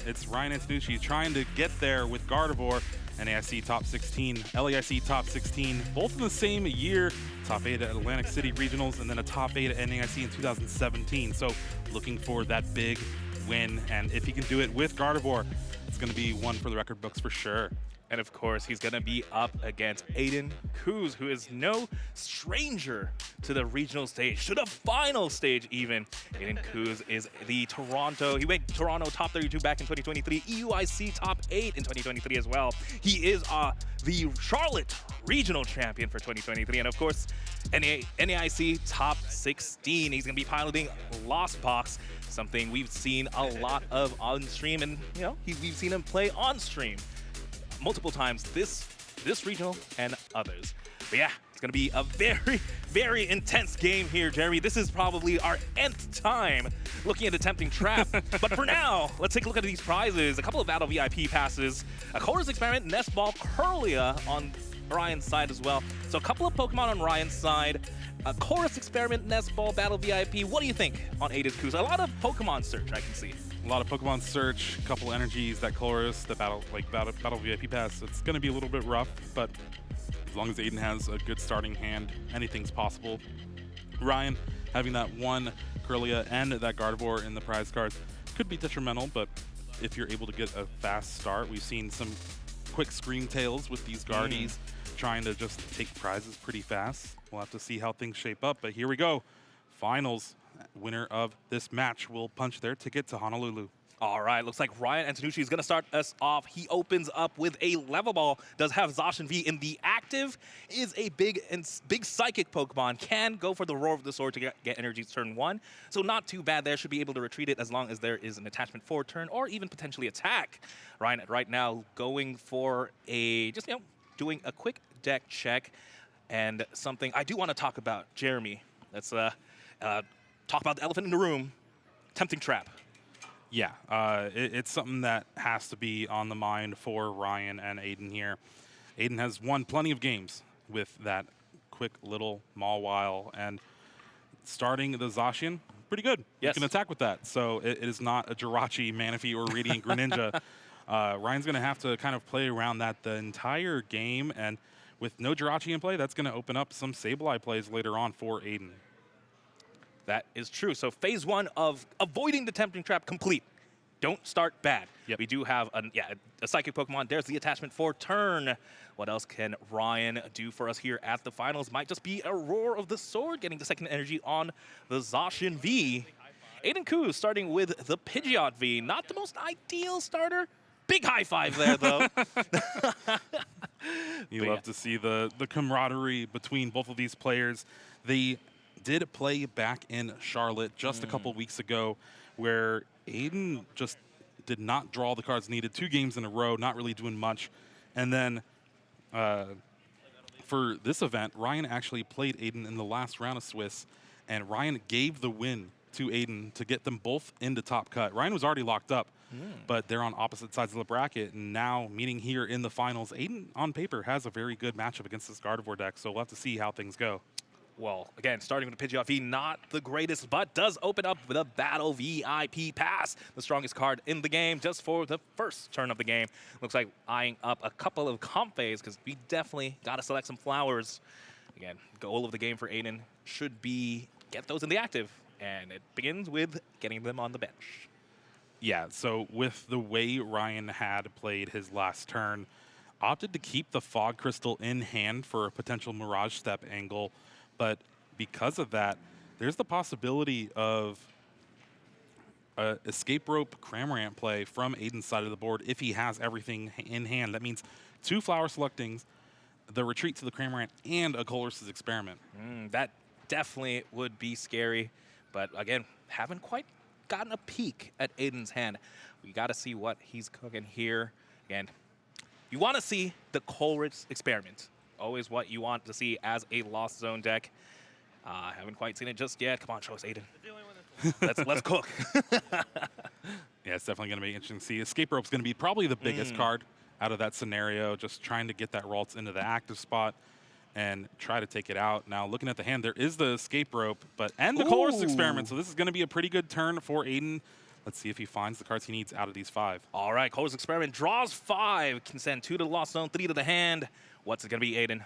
It's Ryan Antonucci trying to get there with Gardevoir. NAIC top 16, LAIC top 16, both in the same year. Top 8 at Atlantic City Regionals, and then a top 8 at NAIC in 2017. So looking for that big win, and if he can do it with Gardevoir, it's going to be one for the record books for sure. And of course, he's going to be up against AIDAN KHUS, who is no stranger to the regional stage, to the final stage even. AIDAN KHUS is the Toronto, he went Toronto top 32 back in 2023, EUIC top 8 in 2023 as well. He is the Charlotte regional champion for 2023, and of course, NAIC top 16. He's going to be piloting Lost Box, something we've seen a lot of on stream, and you know, we've seen him play on stream multiple times this regional and others. But yeah, it's going to be a very, very intense game here, Jeremy. This is probably our nth time looking at the Tempting Trap. But for now, let's take a look at these prizes. A couple of Battle VIP passes, a Chorus Experiment, Nest Ball, Curlia on Ryan's side as well. So a couple of Pokemon on Ryan's side, a Chorus Experiment, Nest Ball, Battle VIP. What do you think on AIDAN KHUS? A lot of Pokemon search I can see. A lot of Pokemon search, a couple energies, that Chorus, the battle VIP pass. It's going to be a little bit rough, but as long as AIDAN has a good starting hand, anything's possible. Ryan having that one Curlia and that Gardevoir in the prize cards could be detrimental, but if you're able to get a fast start, we've seen some quick scream tails with these Guardies trying to just take prizes pretty fast. We'll have to see how things shape up, but here we go. Finals. Winner of this match will punch their ticket to Honolulu. All right, looks like Ryan Antonucci is going to start us off. He opens up with a Level Ball, does have Zacian V in the active, is a big psychic Pokemon, can go for the Roar of the Sword to get energies turn 1. So not too bad there, should be able to retreat it as long as there is an attachment for turn or even potentially attack. Ryan right now going for a, just, you know, doing a quick deck check, and something I do want to talk about, Jeremy. Let's talk about the elephant in the room, Tempting Trap. Yeah, it's something that has to be on the mind for Ryan and AIDAN here. AIDAN has won plenty of games with that quick little Mawile, and starting the Zacian, pretty good. Yes. You can attack with that. So it is not a Jirachi, Manaphy, or Radiant Greninja. Ryan's going to have to kind of play around that the entire game, and with no Jirachi in play, that's going to open up some Sableye plays later on for AIDAN. That is true. So phase 1 of avoiding the Tempting Trap complete. Don't start bad. Yep. We do have a Psychic Pokemon. There's the attachment for turn. What else can Ryan do for us here at the finals? Might just be a Roar of the Sword, getting the second energy on the Zacian V. AIDAN KHUS starting with the Pidgeot V. Not the most ideal starter. Big high five there, though. You love to see the camaraderie between both of these players. They did play back in Charlotte just a couple weeks ago, where AIDAN just did not draw the cards needed. 2 games in a row, not really doing much. And then for this event, Ryan actually played AIDAN in the last round of Swiss, and Ryan gave the win to AIDAN to get them both into top cut. Ryan was already locked up, but they're on opposite sides of the bracket, and now meeting here in the finals, AIDAN on paper has a very good matchup against this Gardevoir deck, so we'll have to see how things go. Well, again, starting with the Pidgeot V, not the greatest, but does open up with a Battle VIP pass. The strongest card in the game just for the first turn of the game. Looks like eyeing up a couple of Comphase, because we definitely got to select some flowers. Again, goal of the game for AIDAN should be get those in the active, and it begins with getting them on the bench. Yeah, so with the way Ryan had played his last turn, opted to keep the Fog Crystal in hand for a potential Mirage Step angle. But because of that, there's the possibility of a Escape Rope Cramorant play from AIDAN's side of the board if he has everything in hand. That means 2 flower selectings, the retreat to the Cramorant, and a Colress's Experiment. That definitely would be scary. But again, haven't quite gotten a peek at AIDAN's hand. We got to see what he's cooking here. Again, you want to see the Colress's Experiment. Always what you want to see as a Lost Zone deck. Haven't quite seen it just yet. Come on, show us AIDAN. Let's cook. Yeah, it's definitely going to be interesting to see. Escape Rope's going to be probably the biggest card out of that scenario, just trying to get that Ralts into the active spot and try to take it out. Now, looking at the hand, there is the Escape Rope, and the Colress's Experiment, so this is going to be a pretty good turn for AIDAN. Let's see if he finds the cards he needs out of these 5. All right, Colorless Experiment draws 5. Can send 2 to the Lost Zone, 3 to the hand. What's it going to be, Aiden?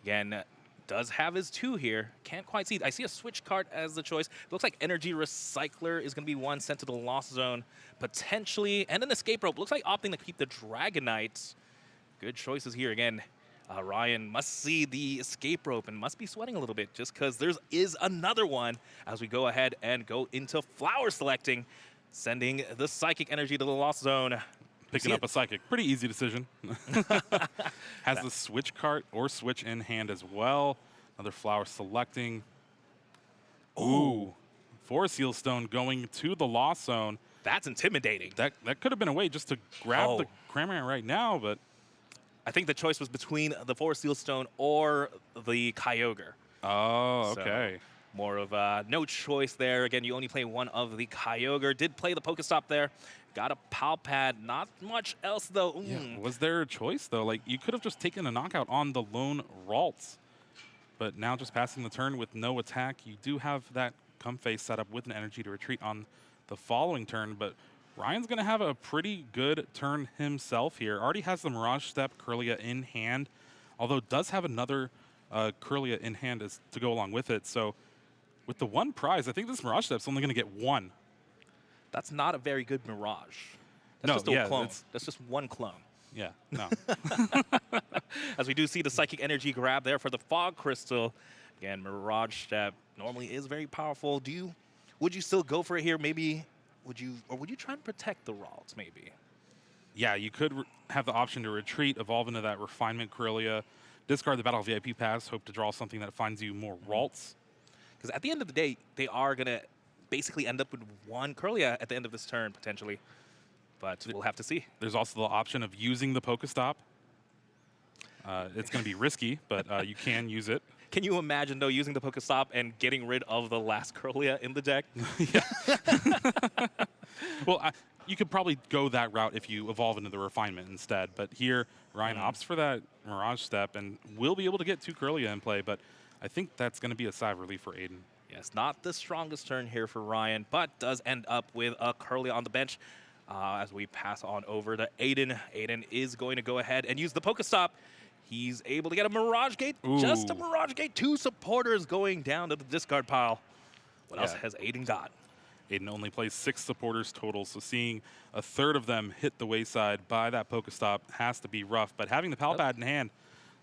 Again, does have his 2 here. Can't quite see. I see a switch card as the choice. Looks like Energy Recycler is going to be 1 sent to the Lost Zone, potentially. And an Escape Rope. Looks like opting to keep the Dragonite. Good choices here. Again, Ryan must see the Escape Rope and must be sweating a little bit just because there is another one as we go ahead and go into Flower Selecting, sending the Psychic Energy to the Lost Zone. Picking up a Psychic. Pretty easy decision. Has the switch card or switch in hand as well. Another Flower Selecting. Ooh. Forest Seal Stone going to the Lost Zone. That's intimidating. That could have been a way just to grab the Cramorant right now, but I think the choice was between the Forest Seal Stone or the Kyogre. oh, okay. So, more of no choice there. Again, you only play one of the Kyogre. Did play the Pokestop there. Got a Palpad. Not much else, though. Yeah. Was there a choice, though? Like, you could have just taken a knockout on the lone Ralts. But now just passing the turn with no attack, you do have that Comfey set up with an energy to retreat on the following turn. But Ryan's going to have a pretty good turn himself here. Already has the Mirage Step Kirlia in hand, although does have another Kirlia in hand to go along with it. So with the 1 prize, I think this Mirage Step's only going to get 1. That's not a very good Mirage. That's just a clone. That's just 1 clone. Yeah, no. As we do see the Psychic Energy grab there for the Fog Crystal. Again, Mirage Step normally is very powerful. Would you still go for it here? Maybe would you try and protect the Ralts maybe? Yeah, you could have the option to retreat, evolve into that Refinement Kirlia, discard the Battle VIP Pass, hope to draw something that finds you more Ralts. Because at the end of the day, they are going to basically end up with 1 Kirlia at the end of this turn, potentially. But we'll have to see. There's also the option of using the Pokestop. It's going to be risky, but you can use it. Can you imagine, though, using the Pokestop and getting rid of the last Kirlia in the deck? Yeah. Well, you could probably go that route if you evolve into the Refinement instead. But here, Ryan opts for that Mirage Step and will be able to get 2 Kirlia in play. But I think that's going to be a sigh of relief for Aiden. Yes, not the strongest turn here for Ryan, but does end up with a Kirlia on the bench. As we pass on over to Aiden. Aiden is going to go ahead and use the Pokestop. He's able to get a Mirage Gate. Ooh. Just a Mirage Gate. 2 supporters going down to the discard pile. What else has Aiden got? Aiden only plays 6 supporters total, so seeing a third of them hit the wayside by that Pokestop has to be rough. But having the Palpad in hand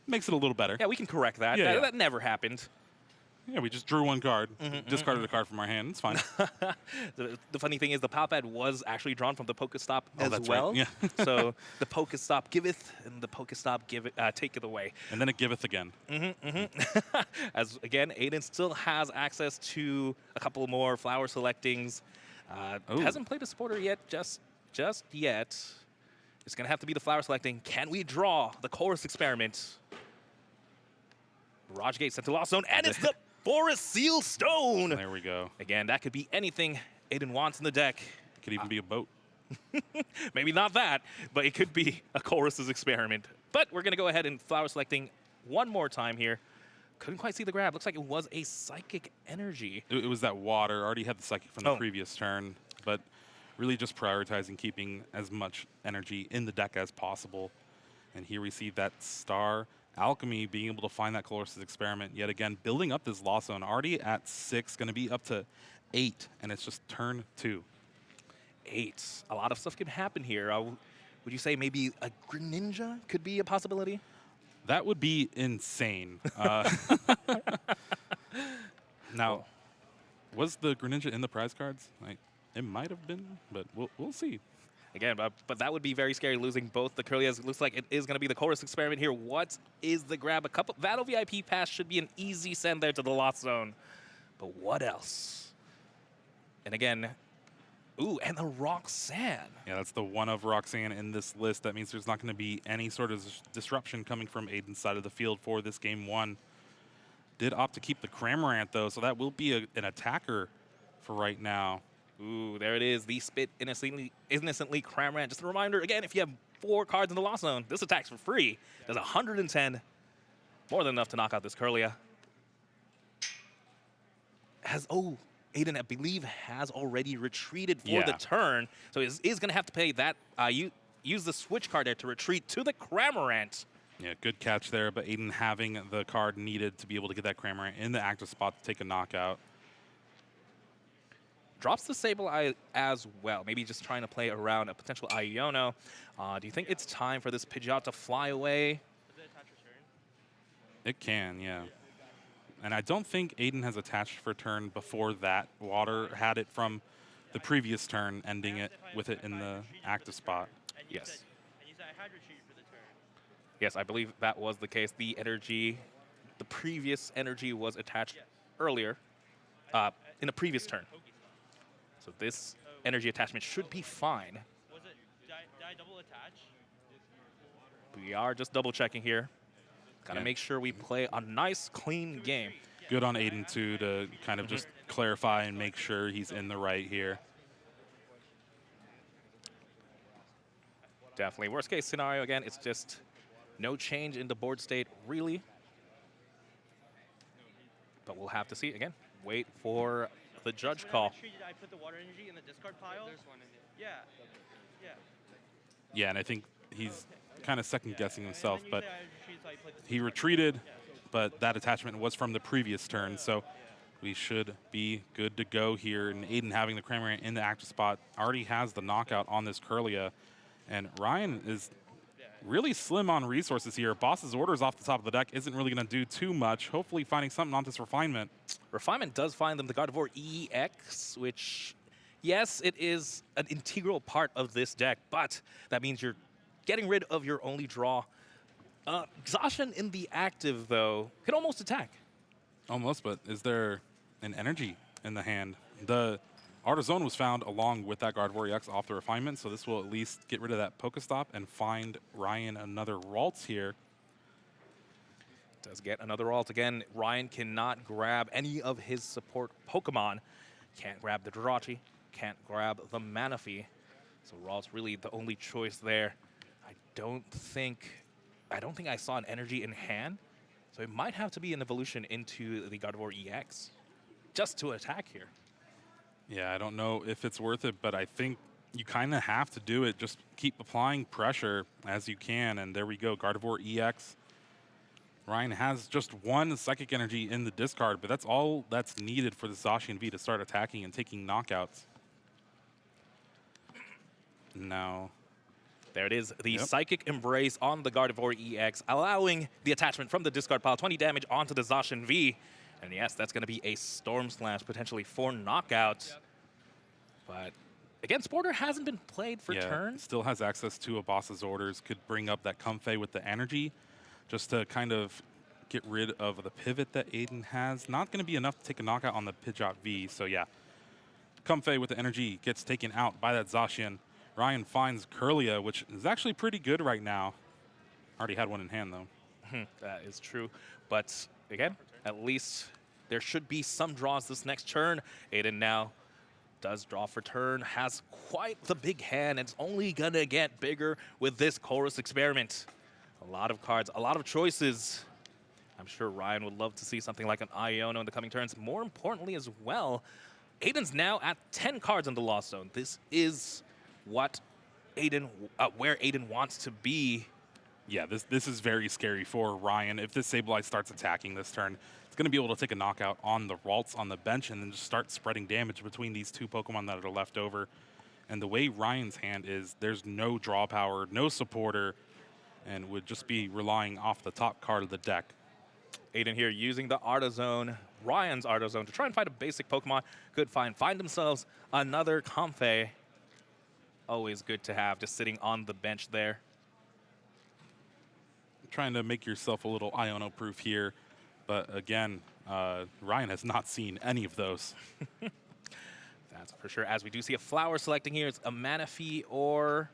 makes it a little better. Yeah, we can correct that. Yeah, that never happened. Yeah, we just drew 1 card, discarded a card from our hand. It's fine. The funny thing is the Palpad was actually drawn from the Pokestop as well. Right. Yeah. So the Pokestop giveth, and the Pokestop taketh away. And then it giveth again. As, again, Aiden still has access to a couple more Flower Selectings. Hasn't played a supporter yet, just yet. It's going to have to be the Flower Selecting. Can we draw the Chorus Experiment? Mirage Gate sent to Lost Zone, and it's the Forest Seal Stone. There we go. Again, that could be anything Aiden wants in the deck. It could even be a boat. Maybe not that, but it could be a Chorus's Experiment. But we're going to go ahead and Flower Selecting 1 more time here. Couldn't quite see the grab. Looks like it was a Psychic Energy. It was that water. Already had the Psychic from the previous turn, but really just prioritizing keeping as much energy in the deck as possible. And here we see that Star Alchemy being able to find that Colossus Experiment yet again, building up this Lost Zone. Already at 6, going to be up to 8, and it's just turn 2. 8. A lot of stuff can happen here. Would you say maybe a Greninja could be a possibility? That would be insane. Now, was the Greninja in the prize cards? It might have been, but we'll see. Again, but that would be very scary, losing both the Kirlias. It looks like it is going to be the Chorus Experiment here. What is the grab? A couple Battle VIP Pass should be an easy send there to the Lost Zone. But what else? And again, and the Roxanne. Yeah, that's the one of Roxanne in this list. That means there's not going to be any sort of disruption coming from Aiden's side of the field for this game 1. Did opt to keep the Cramorant, though, so that will be an attacker for right now. Ooh, there it is. The Spit Innocently Cramorant. Just a reminder, again, if you have 4 cards in the Lost Zone, this attack's for free. Does 110. More than enough to knock out this Kirlia. Aiden, I believe, has already retreated for the Yeah. turn, so he is going to have to pay that. Use the switch card there to retreat to the Cramorant. Yeah, good catch there, but Aiden having the card needed to be able to get that Cramorant in the active spot to take a knockout. Drops the Sableye as well. Maybe just trying to play around a potential Iono. Do you think it's time for this Pidgeot to fly away? It can, yeah. And I don't think Aiden has attached for turn before that. Water had it from the previous turn, ending it with it in the active spot. Yes. Yes, I believe that was the case. The previous energy was attached earlier in a previous turn. So this energy attachment should be fine. Was it, did I double attach? We are just double checking here. Gotta Yeah. make sure we play a nice, clean game. Good on Aiden, too, to kind of just clarify and make sure he's in the right here. Definitely. Worst case scenario, again, it's just no change in the board state, really. But we'll have to see. Again, wait for the judge When call. I retreated, I put the water energy in the discard pile. There's one in there. Yeah. Yeah. Yeah, and I think he's kind of second-guessing himself, And then but you say I retreated, so I played the he retreated, but that attachment was from the previous turn, so we should be good to go here. And Aiden having the Cramorant in the active spot already has the knockout on this Curlia, and Ryan is really slim on resources here. Boss's orders off the top of the deck isn't really going to do too much. Hopefully finding something on this Refinement. Refinement does find them the Gardevoir EX, which, yes, it is an integral part of this deck, but that means you're getting rid of your only draw. Zacian in the active, though, could almost attack. Almost, but is there an energy in the hand? The Artazone was found along with that Gardevoir EX off the Refinement, so this will at least get rid of that Pokestop and find Ryan another Ralts here. Does get another ult again. Ryan cannot grab any of his support Pokemon. Can't grab the Jirachi, can't grab the Manaphy. So Ralt's really the only choice there. I don't think I saw an energy in hand, so it might have to be an evolution into the Gardevoir EX just to attack here. Yeah, I don't know if it's worth it, but I think you kind of have to do it. Just keep applying pressure as you can, and there we go, Gardevoir EX. Ryan has just one Psychic Energy in the discard, but that's all that's needed for the Zacian V to start attacking and taking knockouts. Now, There it is, the Yep. Psychic Embrace on the Gardevoir EX, allowing the attachment from the discard pile, 20 damage onto the Zacian V. And yes, that's going to be a Storm Slash, potentially for knockout. But again, Sporter hasn't been played for turns. still has access to a boss's orders, could bring up that Comfey with the energy just to kind of get rid of the pivot that Aiden has. Not going to be enough to take a knockout on the Pidgeot V, so yeah. Comfey with the energy gets taken out by that Zacian. Ryan finds Curlia, which is actually pretty good right now. Already had one in hand, though. That is true. But again, at least there should be some draws this next turn. Aiden now does draw for turn, has quite the big hand. It's only going to get bigger with this Chorus Experiment. A lot of cards, a lot of choices. I'm sure Ryan would love to see something like an Iono in the coming turns. More importantly as well, Aiden's now at 10 cards in the Lost Zone. This is what where Aiden wants to be. Yeah, this is very scary for Ryan. If this Sableye starts attacking this turn, it's going to be able to take a knockout on the Ralts on the bench and then just start spreading damage between these two Pokemon that are left over. And the way Ryan's hand is, there's no draw power, no supporter, and would just be relying off the top card of the deck. Aiden here using the Artazone, Ryan's Artazone, to try and find a basic Pokemon. Good find themselves another Comfey. Always good to have, just sitting on the bench there. Trying to make yourself a little Iono proof here, but again, Ryan has not seen any of those. That's for sure. As we do see a flower selecting here, it's a Manaphy or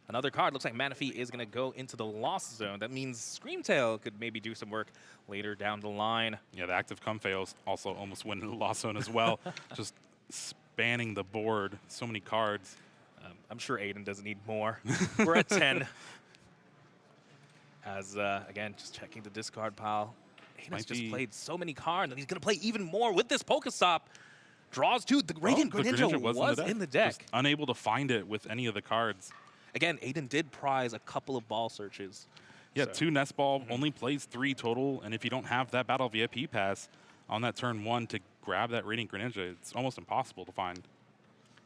another card. Looks like Manaphy is going to go into the Lost Zone. That means Screamtail could maybe do some work later down the line. Yeah, the active Comfey also almost went into the Lost Zone as well. Just spanning the board, so many cards. I'm sure Aiden doesn't need more. We're at 10. As, again, just checking the discard pile. Aiden's Might just be- played so many cards, and he's going to play even more with this Pokestop. Draws two. The Radiant the Greninja was in the deck. Just unable to find it with any of the cards. Again, Aiden did prize a couple of ball searches. Yeah, So- 2 Nest Ball, only plays 3 total, and if you don't have that Battle VIP pass on that turn 1 to grab that Radiant Greninja, it's almost impossible to find.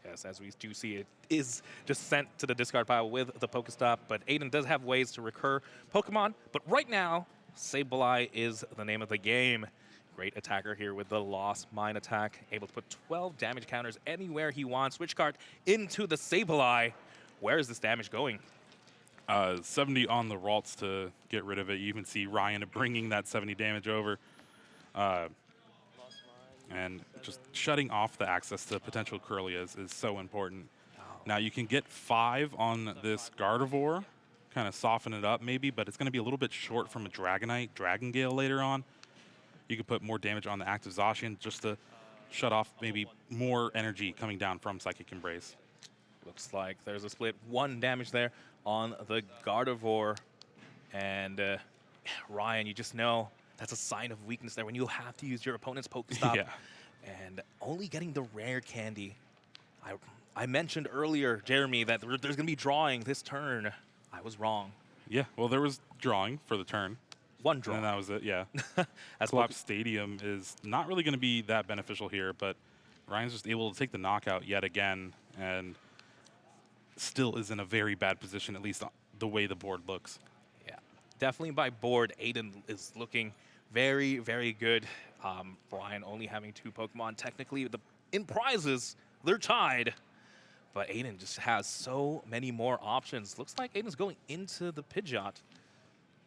Yes, as we do see, it is just sent to the discard pile with the Pokestop, but Aiden does have ways to recur Pokemon. But right now, Sableye is the name of the game. Great attacker here with the Lost Mine attack, able to put 12 damage counters anywhere he wants. Switch card into the Sableye. Where is this damage going? 70 on the Ralts to get rid of it. You even see Ryan bringing that 70 damage over. And just shutting off the access to potential Curlias is so important. Now you can get 5 on this Gardevoir, kind of soften it up maybe, but it's going to be a little bit short from a Dragonite, Dragon Gale later on. You could put more damage on the active Zacian just to shut off maybe more energy coming down from Psychic Embrace. Looks like there's a split. 1 damage there on the Gardevoir. And Ryan, you just know that's a sign of weakness there when you have to use your opponent's Pokestop. Yeah. And only getting the rare candy. I mentioned earlier, Jeremy, that there's going to be drawing this turn. I was wrong. Yeah, well, there was drawing for the turn. 1 draw. And that was it, yeah. As Collapse Stadium is not really going to be that beneficial here, but Ryan's just able to take the knockout yet again and still is in a very bad position, at least the way the board looks. Yeah, definitely by board, Aiden is looking very, very good. Brian only having 2 Pokemon. Technically, in prizes, they're tied. But Aiden just has so many more options. Looks like Aiden's going into the Pidgeot.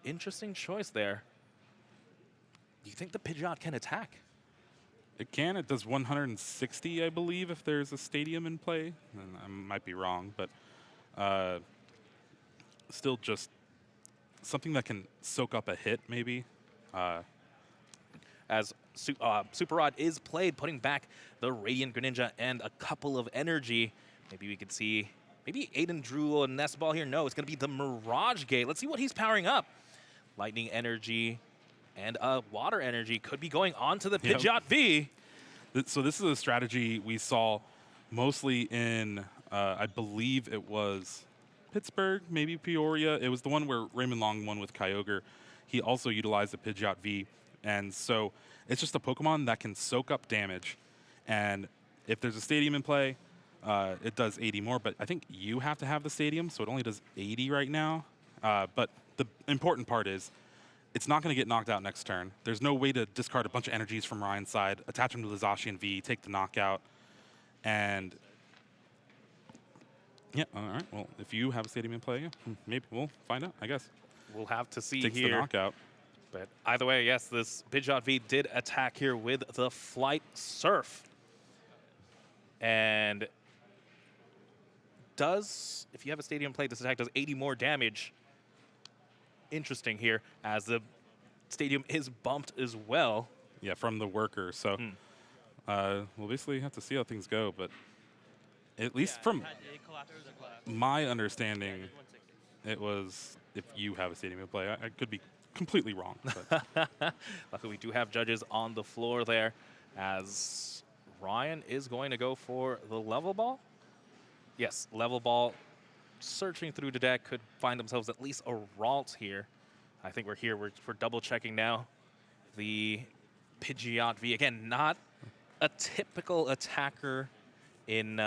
Interesting choice there. Do you think the Pidgeot can attack? It can. It does 160, I believe, if there's a stadium in play. And I might be wrong, but still just something that can soak up a hit, maybe. As Super Rod is played, putting back the Radiant Greninja and a couple of energy. Maybe we could see, maybe Aiden drew a Nest Ball here. No, it's going to be the Mirage Gate. Let's see what he's powering up. Lightning Energy and Water Energy could be going on to the Pidgeot V. So this is a strategy we saw mostly in, I believe it was Pittsburgh, maybe Peoria. It was the one where Raymond Long won with Kyogre. He also utilized the Pidgeot V. And so it's just a Pokemon that can soak up damage. And if there's a stadium in play, it does 80 more. But I think you have to have the stadium, so it only does 80 right now. But the important part is it's not going to get knocked out next turn. There's no way to discard a bunch of energies from Ryan's side, attach them to the Zacian V, take the knockout. And yeah, all right. Well, if you have a stadium in play, yeah, maybe we'll find out, I guess. We'll have to see Takes here. the knockout. But either way, yes, this Pidgeot V did attack here with the Flight Surf. And if you have a stadium play, this attack does 80 more damage. Interesting here, as the stadium is bumped as well. Yeah, from the worker. So we'll basically have to see how things go. But at least from my understanding, it was if you have a stadium in play. I could be completely wrong. But. Luckily, we do have judges on the floor there, as Ryan is going to go for the level ball. Yes, level ball. Searching through the deck, could find themselves at least a Ralt here. I think we're here. We're double checking now. The Pidgeot V, again, not a typical attacker in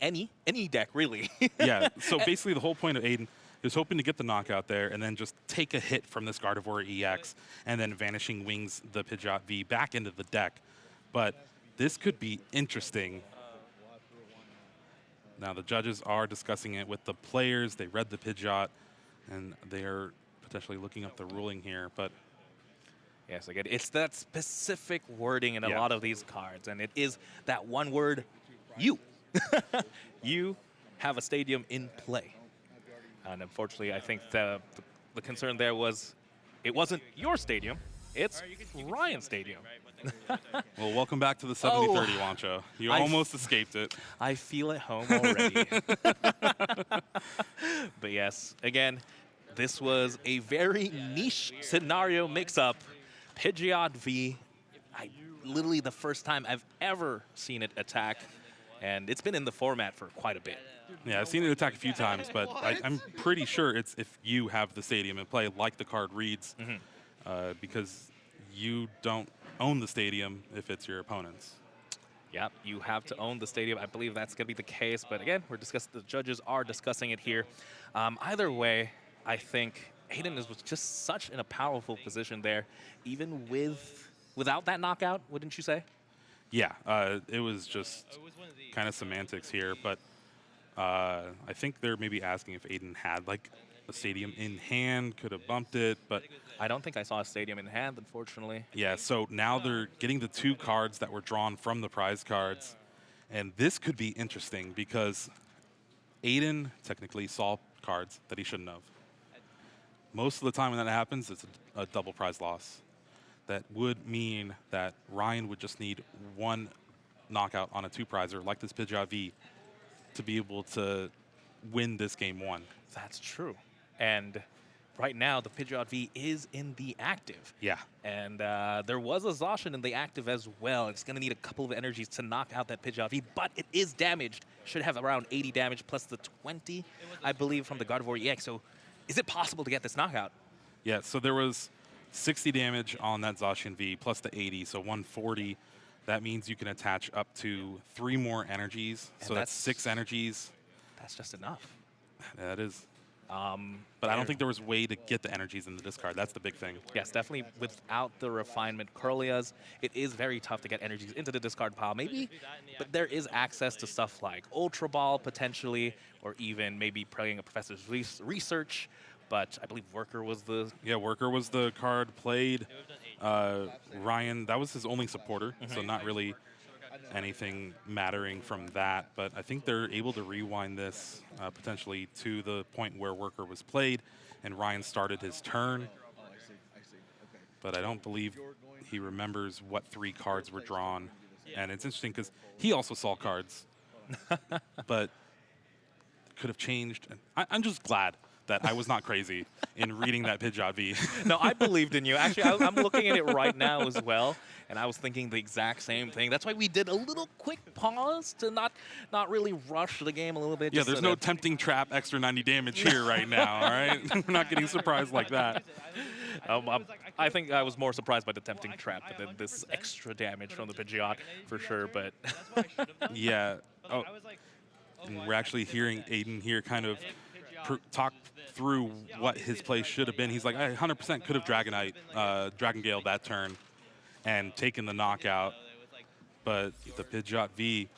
any deck, really. Yeah. So basically, the whole point of Aiden is hoping to get the knockout there and then just take a hit from this Gardevoir EX and then Vanishing Wings the Pidgeot V back into the deck. But this could be interesting. Now, the judges are discussing it with the players. They read the Pidgeot, and they are potentially looking up the ruling here. But yes, again, it's that specific wording in a lot of these cards, and it is that one word, you. You have a stadium in play. And unfortunately, I think the concern there was it wasn't your stadium, it's Ryan's stadium. Well, welcome back to the 70-30, Wancho. You almost escaped it. I feel at home already. But yes, again, this was a very niche scenario mix-up. Pidgeot V, literally the first time I've ever seen it attack, and it's been in the format for quite a bit. Yeah, I've seen it attack a few times, but I'm pretty sure it's if you have the stadium in play, like the card reads, because you don't own the stadium if it's your opponent's. Yep, you have to own the stadium. I believe that's going to be the case. But again, the judges are discussing it here. Either way, I think AIDAN was just such in a powerful position there, even without that knockout, wouldn't you say? Yeah, it was just kind of semantics here, but I think they're maybe asking if AIDAN had like a stadium in hand, could have bumped it, but I don't think I saw a stadium in hand, unfortunately. yeah, so now they're getting the 2 cards that were drawn from the prize cards, and this could be interesting because AIDAN technically saw cards that he shouldn't have. Most of the time when that happens, it's a double prize loss. That would mean that Ryan would just need 1 knockout on a 2-prizer like this Pidgeot V to be able to win this game 1. That's true. And right now, the Pidgeot V is in the active. Yeah. And there was a Zacian in the active as well. It's going to need a couple of energies to knock out that Pidgeot V, but it is damaged. Should have around 80 damage plus the 20, I believe, from the Gardevoir EX. So is it possible to get this knockout? Yeah, so there was 60 damage on that Zacian V plus the 80, so 140. That means you can attach up to 3 more energies. And so that's 6 energies. That's just enough. That is. But I don't think there was a way to get the energies in the discard. That's the big thing. Yes, definitely without the refinement Curlias, it is very tough to get energies into the discard pile. Maybe, but there is access to stuff like Ultra Ball potentially, or even maybe playing a Professor's Research. But I believe Worker was the... Yeah, Worker was the card played. Ryan, that was his only supporter, so not really anything mattering from that. But I think they're able to rewind this potentially to the point where Worker was played and Ryan started his turn. But I don't believe he remembers what 3 cards were drawn. And it's interesting because he also saw cards, but could have changed. I'm just glad that I was not crazy in reading that Pidgeot V. No, I believed in you. Actually, I'm looking at it right now as well, and I was thinking the exact same thing. That's why we did a little quick pause to not really rush the game a little bit. Yeah, there's no tempting trap extra 90 damage here right now, all right? We're not getting surprised like that. I think I was more surprised by the tempting trap than this extra damage from the Pidgeot, for sure, but... Yeah. Oh, and we're actually hearing AIDAN here kind of talk through what his play should have been. He's like, I 100% could have Dragon Gale that turn and taken the knockout. But the Pidgeot V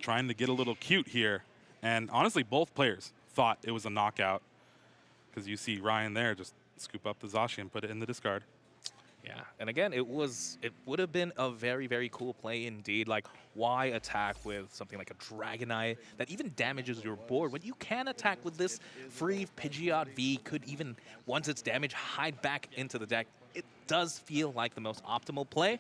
trying to get a little cute here. And honestly, both players thought it was a knockout because you see Ryan there just scoop up the Zacian and put it in the discard. Yeah, and again, it would have been a very, very cool play indeed. Like, why attack with something like a Dragonite that even damages your board when you can attack with this free Pidgeot V? Could even, once it's damaged, hide back into the deck. It does feel like the most optimal play.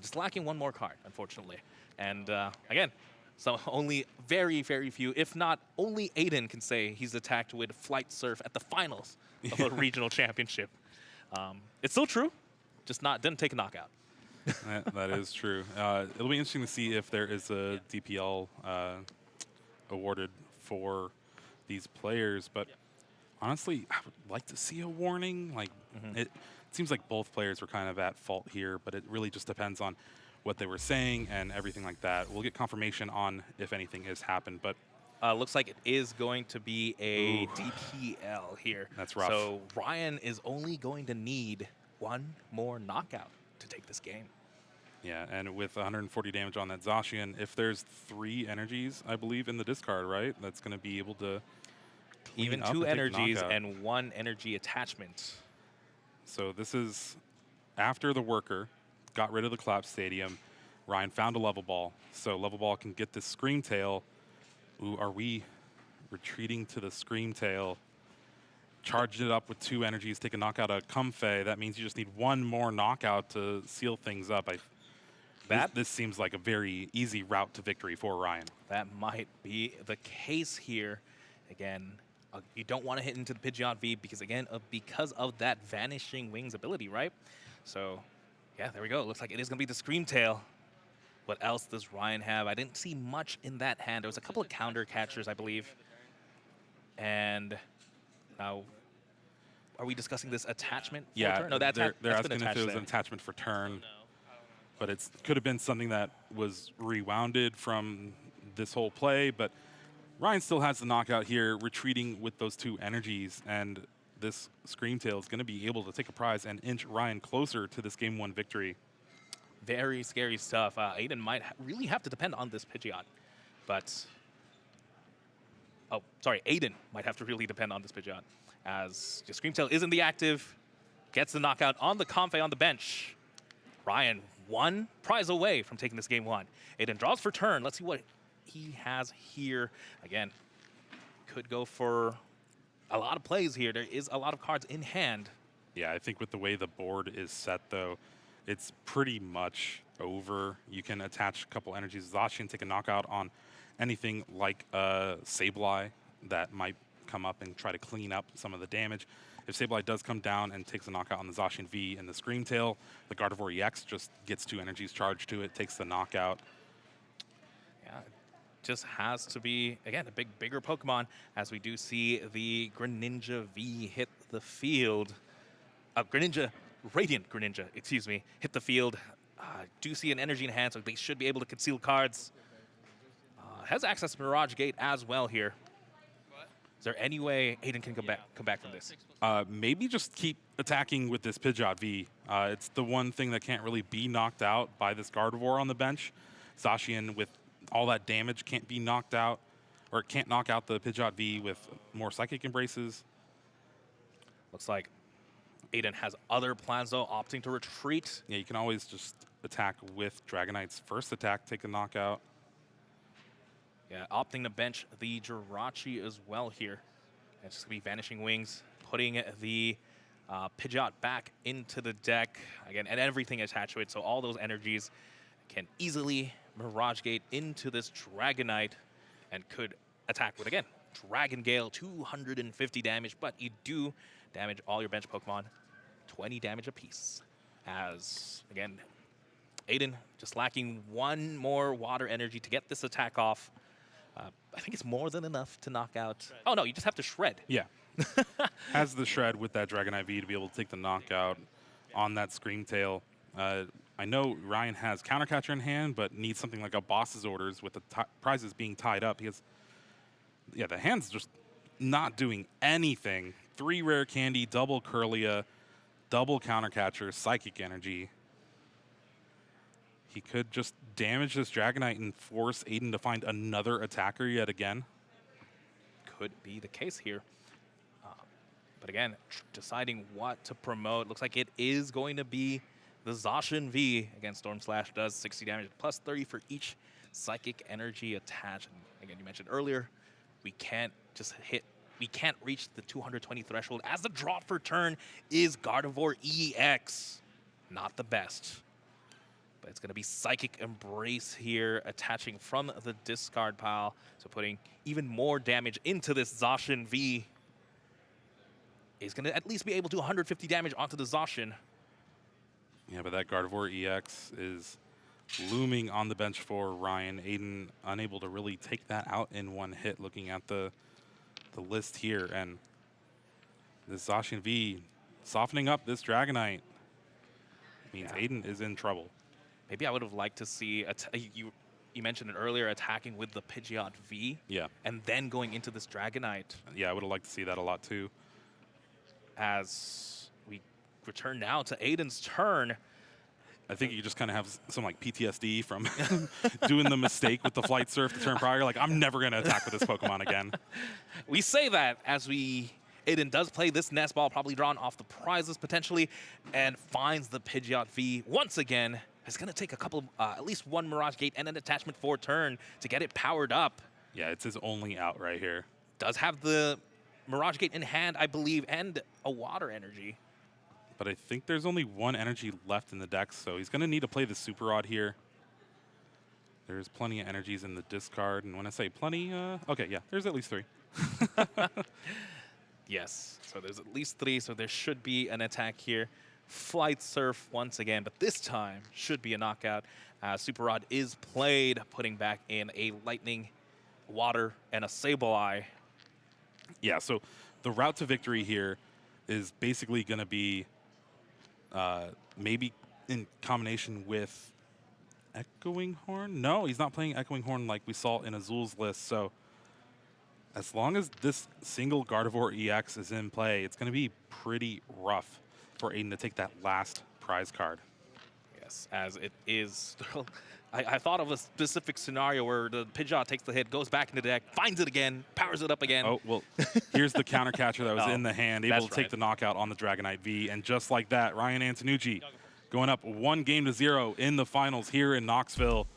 Just lacking 1 more card, unfortunately. And again, so only very, very few, if not only AIDAN, can say he's attacked with Flight Surf at the finals of a regional championship. It's still true, just didn't take a knockout. That is true. It'll be interesting to see if there is a DPL awarded for these players, but honestly, I would like to see a warning. Like, it seems like both players were kind of at fault here, but it really just depends on what they were saying and everything like that. We'll get confirmation on if anything has happened, but looks like it is going to be a DPL here. That's rough. So Ryan is only going to need 1 more knockout to take this game. Yeah, and with 140 damage on that Zacian, if there's 3 energies, I believe, in the discard, right, that's going to be able to even 2 energies and 1 energy attachment. So this is after the Worker got rid of the Collapse Stadium. Ryan found a Level Ball, so Level Ball can get this Scream Tail. Ooh, are we retreating to the Scream Tail? Charge it up with 2 energies, take a knockout of Comfey. That means you just need 1 more knockout to seal things up. This seems like a very easy route to victory for Ryan. That might be the case here. Again, you don't want to hit into the Pidgeot V because, again, because of that Vanishing Wings ability, right? So Yeah, there we go. Looks like it is going to be the Scream Tail. What else does Ryan have? I didn't see much in that hand. There was a couple of counter catchers, I believe. And now, are we discussing this attachment for Yeah, turn? No, they're that's been asking if attached it was there. an attachment for turn, but it could have been something that was rewounded from this whole play. But Ryan still has the knockout here, retreating with those 2 energies, and this Screamtail is going to be able to take a prize and inch Ryan closer to this Game 1 victory. Very scary stuff. Aiden might really have to depend on this Pidgeot, but... Oh, sorry, Aiden might have to really depend on this Pidgeot, as Screamtail is in the active, gets the knockout on the Comfey on the bench. Ryan 1 prize away from taking this Game 1. Aiden draws for turn. Let's see what he has here. Again, could go for a lot of plays here. There is a lot of cards in hand. Yeah, I think with the way the board is set, though, it's pretty much over. You can attach a couple energies. Zacian take a knockout on anything like Sableye that might come up and try to clean up some of the damage. If Sableye does come down and takes a knockout on the Zacian V and the Screamtail, the Gardevoir EX just gets 2 energies charged to it, takes the knockout. Yeah, it just has to be, again, a bigger Pokemon, as we do see the Greninja V hit the field. Radiant Greninja, excuse me, hit the field. Do see an energy in hand, so they should be able to conceal cards. Has access to Mirage Gate as well here. Is there any way Aiden can come back from this? Maybe just keep attacking with this Pidgeot V. It's the one thing that can't really be knocked out by this Gardevoir on the bench. Zacian, with all that damage, can't be knocked out, or can't knock out the Pidgeot V with more Psychic Embraces. Looks like Aiden has other plans, though, opting to retreat. Yeah, you can always just attack with Dragonite's first attack, take a knockout. Yeah, opting to bench the Jirachi as well here. It's just going to be Vanishing Wings, putting the Pidgeot back into the deck. Again, and everything attached to it, so all those energies can easily Mirage Gate into this Dragonite and could attack with, again, Dragon Gale, 250 damage, but you do damage all your bench Pokemon, 20 damage apiece. As, again, Aiden just lacking 1 more water energy to get this attack off. I think it's more than enough to knock out. Oh, no, you just have to shred. Yeah. Has the shred with that Dragonite V to be able to take the knockout on that Screamtail. I know Ryan has Countercatcher in hand, but needs something like a Boss's Orders with the prizes being tied up. He has, yeah, the hand's just not doing anything. 3 Rare Candy, double Curlia, double Countercatcher, Psychic Energy. He could just damage this Dragonite and force Aiden to find another attacker yet again. Could be the case here. But again, deciding what to promote. Looks like it is going to be the Zacian V. Again, Storm Slash does 60 damage, plus 30 for each Psychic Energy attached. And again, you mentioned earlier, we can't reach the 220 threshold, as the draw for turn is Gardevoir EX. Not the best. But it's going to be Psychic Embrace here, attaching from the discard pile. So putting even more damage into this Zacian V. Is going to at least be able to do 150 damage onto the Zacian. Yeah, but that Gardevoir EX is looming on the bench for Ryan. Aiden unable to really take that out in one hit, looking at the list here. And this Zacian V softening up this Dragonite means Aiden is in trouble. Maybe I would have liked to see, you mentioned it earlier, attacking with the Pidgeot V. Yeah. And then going into this Dragonite. Yeah, I would have liked to see that a lot too. As we return now to Aiden's turn. I think you just kind of have some like PTSD from doing the mistake with the Flight Surf the turn prior. Like, I'm never going to attack with this Pokemon again. We say that as Aiden does play this Nest Ball, probably drawn off the prizes potentially, and finds the Pidgeot V once again. It's going to take a couple, at least 1 Mirage Gate and an attachment for turn to get it powered up. Yeah, it's his only out right here. Does have the Mirage Gate in hand, I believe, and a water energy. But I think there's only 1 energy left in the deck, so he's going to need to play the Super Rod here. There's plenty of energies in the discard, and when I say plenty, okay, yeah, there's at least 3. Yes, so there's at least 3, so there should be an attack here. Flight Surf once again, but this time should be a knockout. Super Rod is played, putting back in a Lightning, Water, and a Sableye. Yeah, so the route to victory here is basically going to be maybe in combination with Echoing Horn. No, he's not playing Echoing Horn like we saw in Azul's list. So as long as this single Gardevoir EX is in play, it's going to be pretty rough for Aiden to take that last prize card. Yes, as it is. I thought of a specific scenario where the Pidgeot takes the hit, goes back into the deck, finds it again, powers it up again. Oh, well, here's the counter catcher that was in the hand, able to take right. the knockout on the Dragonite V. And just like that, Ryan Antonucci going up 1-0 in the finals here in Knoxville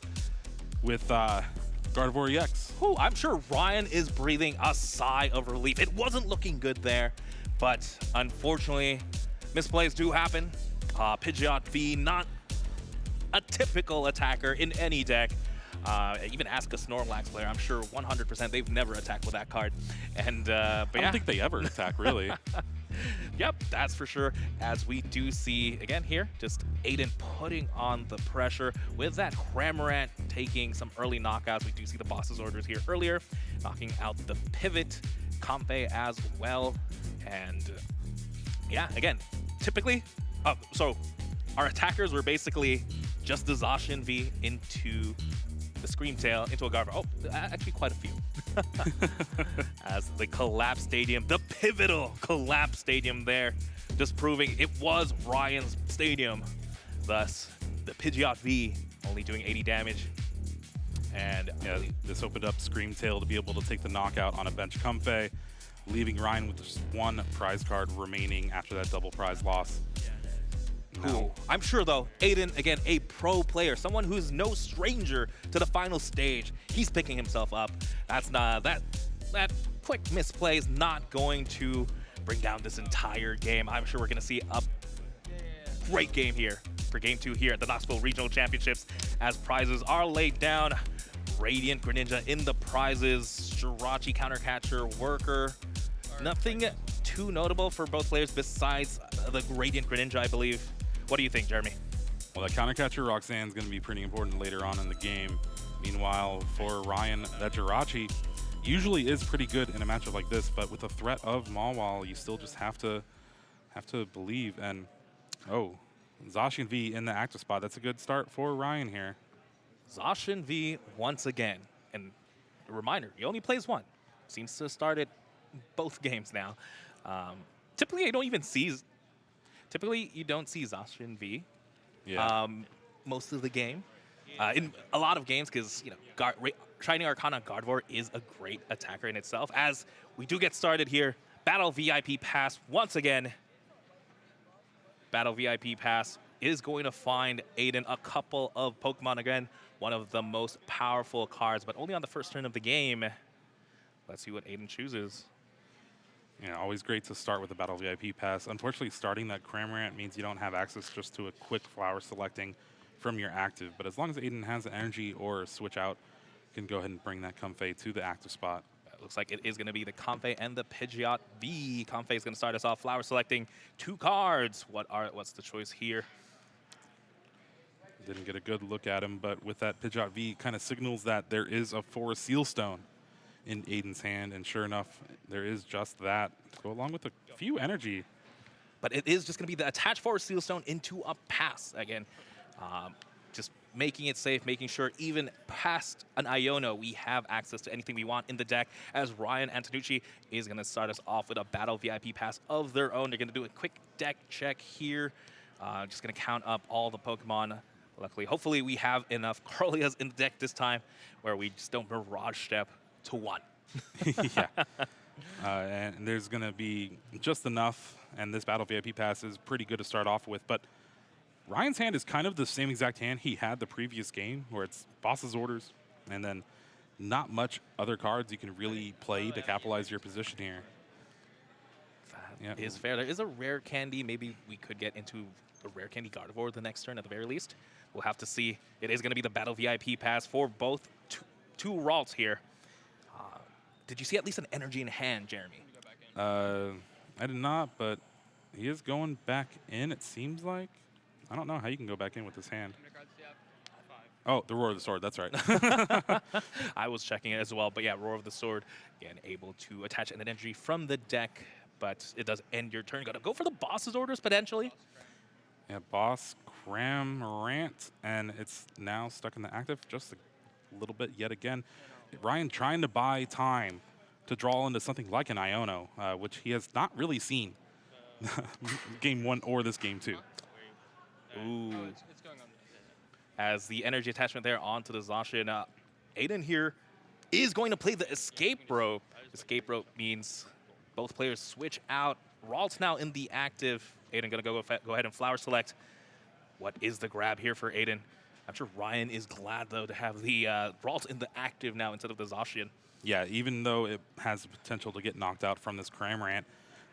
with Gardevoir EX. Ooh, I'm sure Ryan is breathing a sigh of relief. It wasn't looking good there, but unfortunately, misplays do happen. Pidgeot V, not a typical attacker in any deck. Even ask a Snorlax player, I'm sure 100% they've never attacked with that card. And but I don't think they ever attack, really. Yep, that's for sure. As we do see, again here, just Aiden putting on the pressure with that Cramorant taking some early knockouts. We do see the boss's orders here earlier, knocking out the Pivot, Comfey as well. And yeah, again, typically, so our attackers were basically just the Zacian V into the Screamtail, into a Gardevoir. Oh, actually quite a few. As the Collapse Stadium, the pivotal Collapse Stadium there, just proving it was Ryan's stadium. Thus, the Pidgeot V only doing 80 damage. And yeah, this opened up Screamtail to be able to take the knockout on a bench Comfey, leaving Ryan with just one prize card remaining after that double prize loss. Cool. I'm sure, though, Aiden, again, a pro player, someone who's no stranger to the final stage. He's picking himself up. That's not that quick misplay is not going to bring down this entire game. I'm sure we're going to see a great game here for Game 2 here at the Knoxville Regional Championships as prizes are laid down. Radiant Greninja in the prizes, Jirachi Countercatcher, Worker. Nothing too notable for both players besides the Radiant Greninja, I believe. What do you think, Jeremy? Well, that countercatcher Roxanne is going to be pretty important later on in the game. Meanwhile, for Ryan, that Jirachi usually is pretty good in a matchup like this, but with the threat of Mawile, you still just have to believe. And oh, Zacian V in the active spot. That's a good start for Ryan here. Zacian V once again. And a reminder, he only plays one. Seems to have started both games now. Typically, you don't see Zacian V most of the game. In a lot of games, because Shining Arcana Gardevoir is a great attacker in itself. As we do get started here, Battle VIP Pass once again. Battle VIP Pass is going to find Aiden a couple of Pokemon again. One of the most powerful cards, but only on the first turn of the game. Let's see what Aiden chooses. Yeah, always great to start with the Battle VIP Pass. Unfortunately, starting that Cramorant means you don't have access just to a quick flower selecting from your active. But as long as Aiden has the energy or switch out, you can go ahead and bring that Comfey to the active spot. It looks like it is going to be the Comfey and the Pidgeot V. Comfey is going to start us off flower selecting 2 cards. What's the choice here? Didn't get a good look at him, but with that Pidgeot V, kind of signals that there is a Forest Seal Stone in Aiden's hand, and sure enough, there is just that. Go along with a few energy. But it is just going to be the attached Forest Seal Stone into a pass again. Just making it safe, making sure even past an Iono, we have access to anything we want in the deck, as Ryan Antonucci is going to start us off with a Battle VIP Pass of their own. They're going to do a quick deck check here. Just going to count up all the Pokemon. Luckily, hopefully we have enough Corlias in the deck this time where we just don't Mirage Step to 1. Yeah. And there's going to be just enough, and this Battle VIP Pass is pretty good to start off with, but Ryan's hand is kind of the same exact hand he had the previous game, where it's Boss's Orders, and then not much other cards you can really play to capitalize your position here. That is fair. There is a Rare Candy. Maybe we could get into a Rare Candy Gardevoir the next turn at the very least. We'll have to see. It is going to be the Battle VIP Pass for both two Ralts here. Did you see at least an energy in hand, Jeremy? I did not, but He is going back in, it seems like. I don't know how you can go back in with this hand. Oh, the Roar of the Sword, that's right. I was checking it as well, but yeah, Roar of the Sword, again, able to attach an energy from the deck, but it does end your turn. Got to go for the boss's orders, potentially. Yeah, boss, Cramorant, and it's now stuck in the active just a little bit yet again. Ryan trying to buy time to draw into something like an Iono, which he has not really seen game 1 or this game 2. Ooh. As the energy attachment there onto the Zacian, AIDAN here is going to play the Escape Rope. Escape Rope means both players switch out. Ralt's now in the active. AIDAN going to go ahead and Flower Select. What is the grab here for AIDAN? I'm sure Ryan is glad, though, to have the Ralt in the active now instead of the Zacian. Yeah, even though it has the potential to get knocked out from this Cramorant,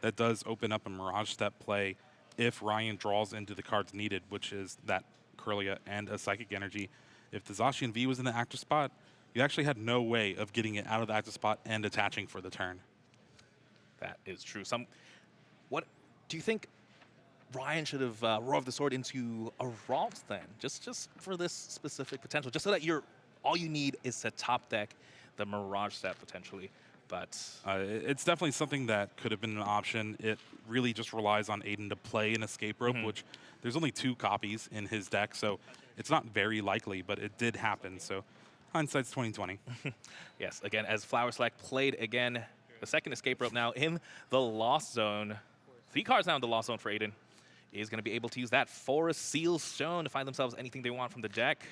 that does open up a Mirage Step play if Ryan draws into the cards needed, which is that Kirlia and a Psychic Energy. If the Zacian V was in the active spot, you actually had no way of getting it out of the active spot and attaching for the turn. That is true. What do you think Ryan should have Roar of the Sword into a Ralt then? Just for this specific potential, just so that all you need is to top deck the Mirage set potentially. But it's definitely something that could have been an option. It really just relies on AIDAN to play an Escape Rope, which there's only 2 copies in his deck, so it's not very likely, but it did happen. So hindsight's 20/20. Yes, again, as Flower Select played again, the second Escape Rope now in the Lost Zone. 3 cards now in the Lost Zone for AIDAN. Is going to be able to use that Forest Seal Stone to find themselves anything they want from the deck.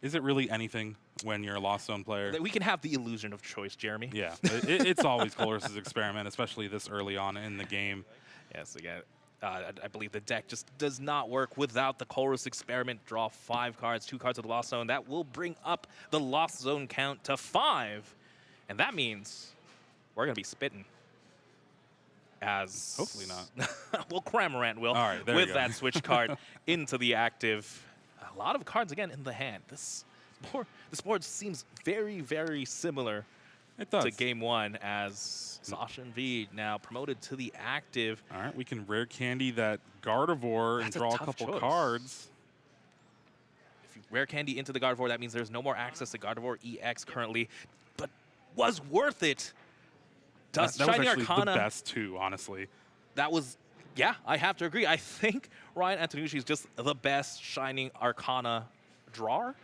Is it really anything when you're a Lost Zone player? We can have the illusion of choice, Jeremy. Yeah, it's always Colress's Experiment, especially this early on in the game. Yes, again, I believe the deck just does not work without the Colress Experiment. Draw 5 cards, 2 cards of the Lost Zone. That will bring up the Lost Zone count to 5. And that means we're going to be spitting. As hopefully not. Well, Cramorant will. All right, there with you go. that switch card into the active. A lot of cards again in the hand. This board seems very, very similar It does. to game 1 as Zacian V now promoted to the active. All right, we can rare candy that Gardevoir and That's a draw a tough couple choice. cards. If you rare candy into the Gardevoir, that means there's no more access to Gardevoir EX currently, but was worth it. Does That was Shining actually Arcana, the best too, honestly. that was, yeah, I have to agree. I think Ryan Antonucci is just the best Shining Arcana drawer.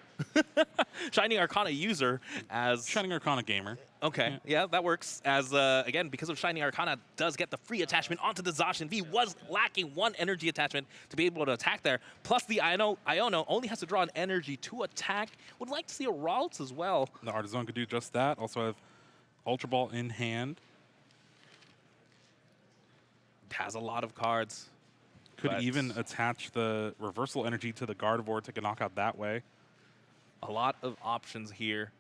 Shining Arcana user as... Shining Arcana gamer. Okay, yeah, that works. As, again, because of Shining Arcana, does get the free attachment onto the Zacian V. Was lacking 1 energy attachment to be able to attack there. Plus the Iono only has to draw an energy to attack. Would like to see a Ralts as well. The Artisan could do just that. Also have Ultra Ball in hand. Has a lot of cards. Could but even attach the Reversal Energy to the Gardevoir, take a knockout that way. a lot of options here.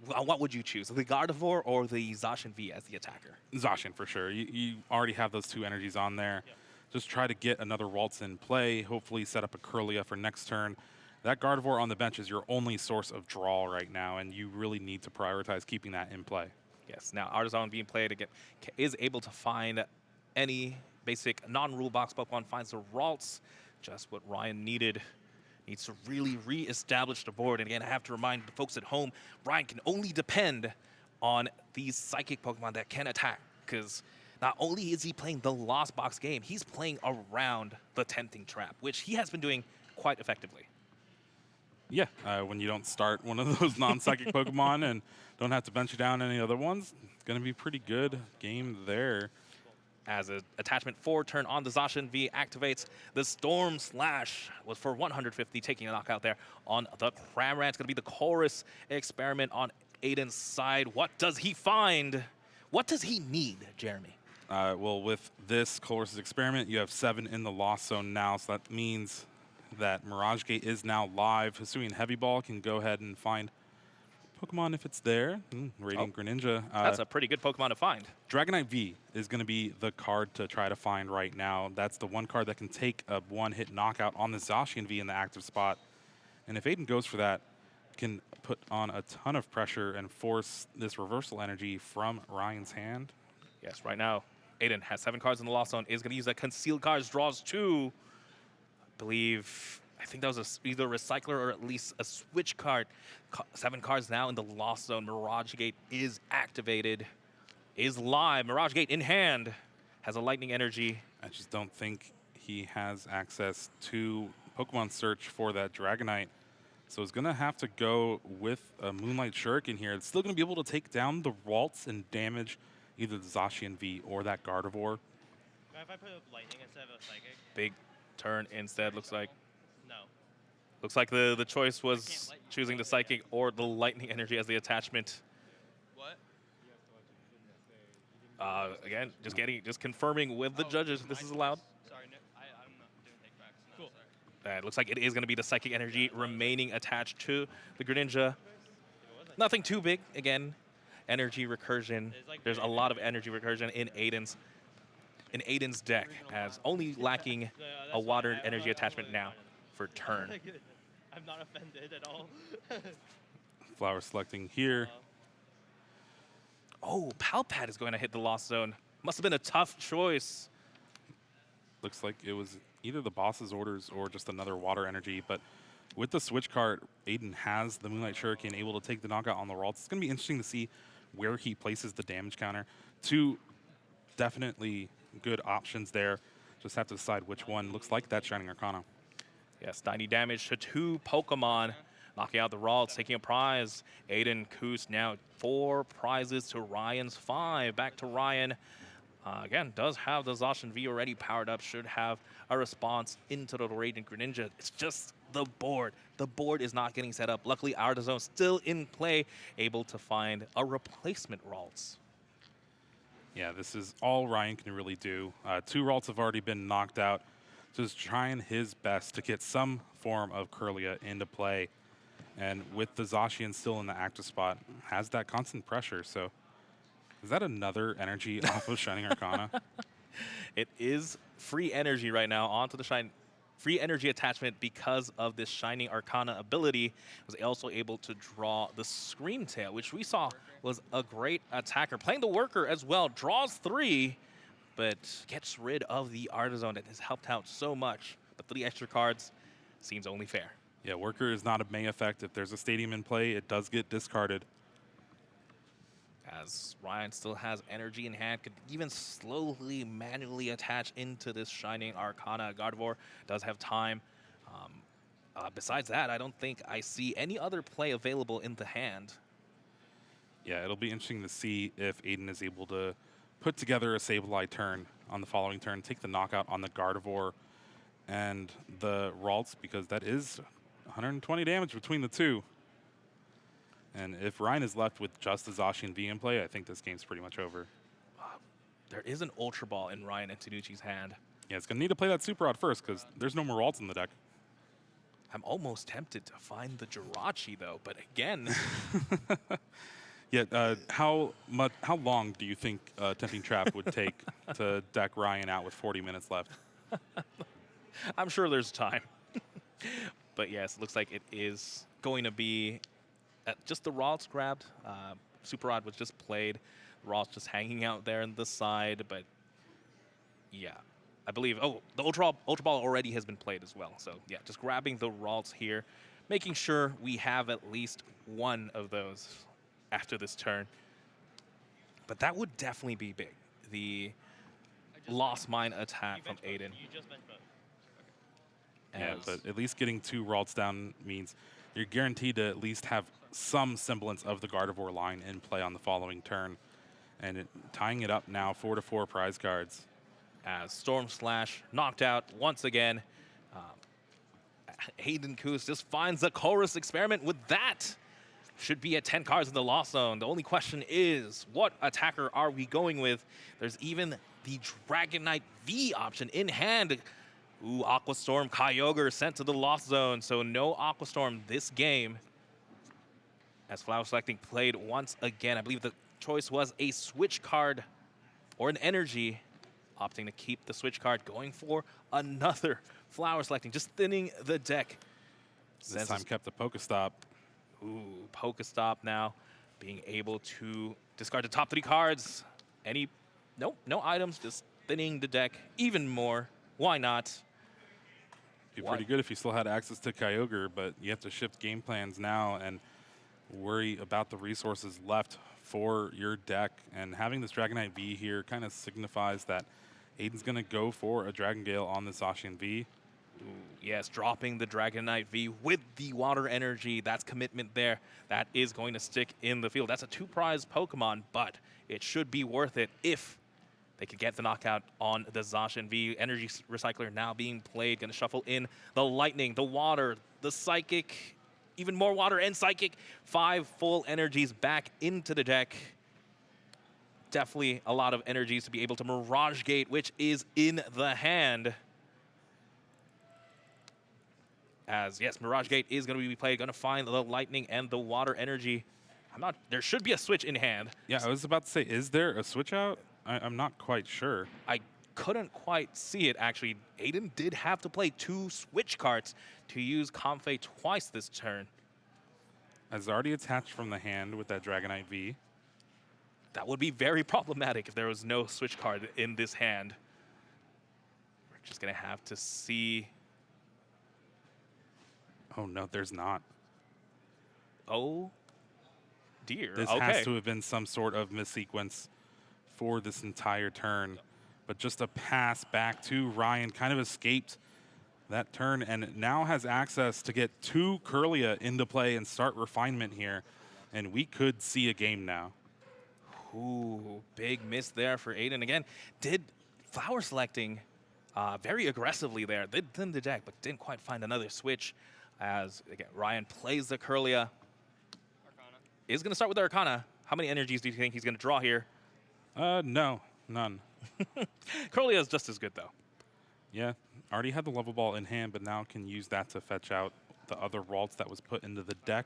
What would you choose, the Gardevoir or the Zacian V as the attacker? Zacian for sure. You already have those 2 energies on there. Yeah. Just try to get another Waltz in play. Hopefully set up a Kirlia for next turn. That Gardevoir on the bench is your only source of draw right now, and you really need to prioritize keeping that in play. Yes, now Artisan being played again is able to find any basic non-rule box Pokemon, finds the Ralts, just what Ryan needed. Needs to really re-establish the board. And again, I have to remind the folks at home, Ryan can only depend on these Psychic Pokemon that can attack, because not only is he playing the Lost Box game, he's playing around the Tempting Trap, which he has been doing quite effectively. Yeah, when you don't start one of those non-psychic Pokemon and don't have to bench down any other ones, it's going to be a pretty good game there. As an attachment 4 turn on the Zacian V activates, the Storm Slash was for 150, taking a knockout there on the Cramorant. It's going to be the Chorus Experiment on AIDAN's side. What does he find? What does he need, Jeremy? Well, with this Colress's Experiment, you have 7 in the Lost Zone now, so that means that Mirage Gate is now live. Hisuian Heavy Ball can go ahead and find Pokemon if it's there. Radiant Greninja. That's a pretty good Pokemon to find. Dragonite V is going to be the card to try to find right now. That's the one card that can take a 1-hit knockout on the Zacian V in the active spot. And if AIDAN goes for that, can put on a ton of pressure and force this reversal energy from Ryan's hand. Yes, right now, Aiden has 7 cards in the lost zone, is going to use that concealed cards, draws 2. I think that was either a recycler or at least a switch card. 7 cards now in the lost zone. Mirage Gate is activated, is live. Mirage Gate in hand, has a lightning energy. I just don't think he has access to Pokemon Search for that Dragonite. So he's going to have to go with a Moonlight Shuriken here. It's still going to be able to take down the Waltz and damage either the Zacian V or that Gardevoir. If I put up lightning instead of a psychic? Big turn instead, looks like. No. Looks like the choice was choosing the Psychic or the Lightning Energy as the attachment. What? Again, just confirming with the judges if this is allowed. Sorry, no, I'm not doing take backs. No, cool. Sorry. It looks like it is going to be the Psychic Energy remaining attached to the Greninja. Nothing too big. Again, energy recursion. There's a lot of energy recursion in Aiden's deck, as only lacking a water energy attachment now for turn. I'm not offended at all. Flower selecting here. Oh, Palpat is going to hit the lost zone. Must have been a tough choice. Looks like it was either the boss's orders or just another water energy, but with the switch card, Aiden has the Moonlight Shuriken able to take the knockout on the Ralts. It's going to be interesting to see where he places the damage counter. 2 definitely good options there. Just have to decide which one. Looks like that Shining Arcana. Yes, 90 damage to 2 Pokemon. Knocking out the Ralts, taking a prize. AIDAN KHUS now 4 prizes to Ryan's 5. Back to Ryan. Again, does have the Zacian V already powered up. Should have a response into the Radiant Greninja. It's just the board. The board is not getting set up. Luckily, AIDAN still in play, able to find a replacement Ralts. Yeah, this is all Ryan can really do. 2 Ralts have already been knocked out. Just trying his best to get some form of Kirlia into play. And with the Zacian still in the active spot, has that constant pressure. So is that another energy off of Shining Arcana? It is free energy right now onto the free energy attachment because of this Shining Arcana ability. Was also able to draw the Scream Tail, which we saw was a great attacker. Playing the Worker as well, draws 3, but gets rid of the Artisan that has helped out so much. But 3 extra cards seems only fair. Yeah, Worker is not a May effect. If there's a Stadium in play, it does get discarded. As Ryan still has energy in hand, could even slowly, manually attach into this Shining Arcana. Gardevoir does have time. Besides that, I don't think I see any other play available in the hand. Yeah, it'll be interesting to see if Aiden is able to put together a Sableye turn on the following turn, take the knockout on the Gardevoir and the Ralts, because that is 120 damage between the 2. And if Ryan is left with just the Zacian V in play, I think this game's pretty much over. There is an Ultra Ball in Ryan Antonucci's hand. Yeah, it's going to need to play that Super Rod first, because there's no more Ralts in the deck. I'm almost tempted to find the Jirachi, though, but again... Yeah, how long do you think Tempting Trap would take to deck Ryan out with 40 minutes left? I'm sure there's time. But yes, it looks like it is going to be just the Ralts grabbed. Super Rod was just played. Ralts just hanging out there on the side. But yeah, I believe, the Ultra Ball already has been played as well. So yeah, just grabbing the Ralts here, making sure we have at least one of those after this turn. But that would definitely be big. The Lost Mine attack from Aiden. You just meant both. Yeah, but at least getting 2 Ralts down means you're guaranteed to at least have some semblance of the Gardevoir line in play on the following turn. And tying it up now, 4-4 prize cards. As Storm Slash knocked out once again. AIDAN KHUS just finds the Chorus Experiment with that. Should be at 10 cards in the Lost Zone. The only question is, what attacker are we going with? There's even the Dragonite V option in hand. Ooh, Aqua Storm Kyogre sent to the Lost Zone, so no Aqua Storm this game. As Flower Selecting played once again, I believe the choice was a switch card or an energy. Opting to keep the switch card, going for another Flower Selecting, just thinning the deck. This time kept the Pokestop. Ooh, Pokestop now, being able to discard the top 3 cards. Any Nope, no items, just thinning the deck even more. Why not? Be pretty good if you still had access to Kyogre, but you have to shift game plans now and worry about the resources left for your deck. And having this Dragonite V here kind of signifies that Aiden's going to go for a Dragon Gale on the Zacian V. Ooh, yes, dropping the Dragonite V with the water energy. That's commitment there. That is going to stick in the field. That's a 2-prize Pokemon, but it should be worth it if they could get the knockout on the Zacian V. Energy Recycler now being played. Going to shuffle in the Lightning, the Water, the Psychic, even more Water and Psychic. 5 full energies back into the deck. Definitely a lot of energies to be able to Mirage Gate, which is in the hand. As, yes, Mirage Gate is going to be played. Going to find the Lightning and the Water energy. There should be a switch in hand. Yeah, I was about to say, is there a switch out? I'm not quite sure. I couldn't quite see it, actually. Aiden did have to play 2 switch cards to use Comfey twice this turn. As already attached from the hand with that Dragonite V. That would be very problematic if there was no switch card in this hand. We're just going to have to see. Oh, no, there's not. Oh, dear. This okay. has to have been some sort of missequence for this entire turn. But just a pass back to Ryan, kind of escaped that turn and now has access to get 2 Kirlia into play and start refinement here. And we could see a game now. Ooh, big miss there for Aiden. Again, did flower selecting very aggressively there. Did thin the deck, but didn't quite find another switch. As, again, Ryan plays the Kirlia. Arcana. Is going to start with the Arcana. How many energies do you think he's going to draw here? No, none. Kirlia is just as good, though. Yeah, already had the level ball in hand, but now can use that to fetch out the other Ralts that was put into the deck.